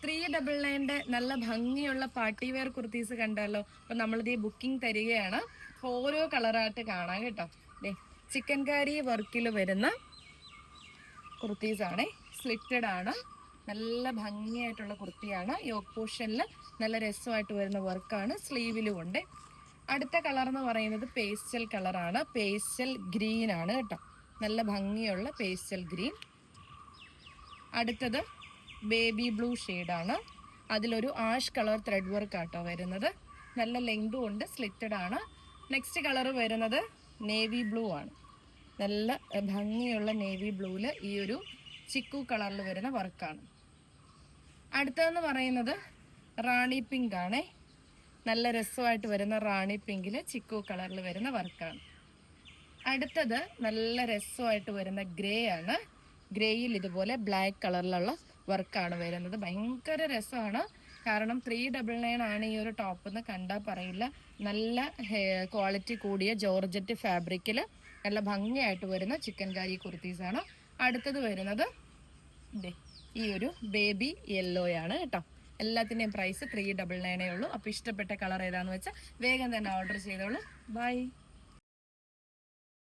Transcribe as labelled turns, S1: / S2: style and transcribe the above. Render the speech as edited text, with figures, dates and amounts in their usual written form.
S1: 399 നല്ല ഭംഗിയുള്ള party wear kurtis കണ്ടല്ലോ. അപ്പൊ നമ്മളിത് ബുക്കിംഗ് തരികയാണ്. ഓരോ കളറായിട്ട് കാണാം കേട്ടോ. ചിക്കൻ കാരി വർക്കിൽ വരുന്ന കുർത്തീസ് ആണ്, സ്ലിറ്റഡ് ആണ്, നല്ല ഭംഗിയായിട്ടുള്ള കുർത്തിയാണ്. യോക്ക് പോർഷനിൽ നല്ല രസമായിട്ട് വരുന്ന വർക്കാണ്, സ്ലീവിലും ഉണ്ട്. അടുത്ത കളർ എന്ന് പറയുന്നത് പേസ്റ്റൽ കളറാണ്, പേസ്റ്റൽ ഗ്രീൻ ആണ് കേട്ടോ. നല്ല ഭംഗിയുള്ള പേസ്റ്റൽ ഗ്രീൻ. അടുത്തത് ബേബി ബ്ലൂ ഷെയ്ഡാണ്, അതിലൊരു ആഷ് കളർ ത്രെഡ് വർക്ക് ആട്ടോ വരുന്നത്. നല്ല ലെങ്തും ഉണ്ട്, സ്ലിറ്റഡ് ആണ്. നെക്സ്റ്റ് കളർ വരുന്നത് നേവി ബ്ലൂ ആണ്, നല്ല ഭംഗിയുള്ള നേവി ബ്ലൂവിൽ ഈ ഒരു ചിക്കു കളറിൽ വരുന്ന വർക്കാണ്. അടുത്തതെന്ന് പറയുന്നത് റാണി പിങ്ക് ആണേ, നല്ല രസമായിട്ട് വരുന്ന റാണി പിങ്കിൽ ചിക്കു കളറിൽ വരുന്ന വർക്കാണ്. അടുത്തത് നല്ല രസമായിട്ട് വരുന്ന ഗ്രേ ആണ്, ഗ്രേയിൽ ഇതുപോലെ ബ്ലാക്ക് കളറിലുള്ള വർക്കാണ് വരുന്നത്. ഭയങ്കര രസമാണ്, കാരണം 399 ആണ് ഈ ഒരു ടോപ്പ് എന്ന് കണ്ടാൽ പറയില്ല. നല്ല ക്വാളിറ്റി കൂടിയ ജോർജറ്റ് ഫാബ്രിക്കിൽ നല്ല ഭംഗിയായിട്ട് വരുന്ന ചിക്കൻ കാരി കുർത്തീസാണ്. അടുത്തത് വരുന്നത് ഈ ഒരു ബേബി യെല്ലോയാണ് കേട്ടോ. എല്ലാത്തിൻ്റെയും പ്രൈസ് 399 ഉള്ളൂ. അപ്പോൾ ഇഷ്ടപ്പെട്ട കളർ ഏതാണെന്ന് വെച്ചാൽ വേഗം തന്നെ ഓർഡർ ചെയ്തോളൂ. ബൈ.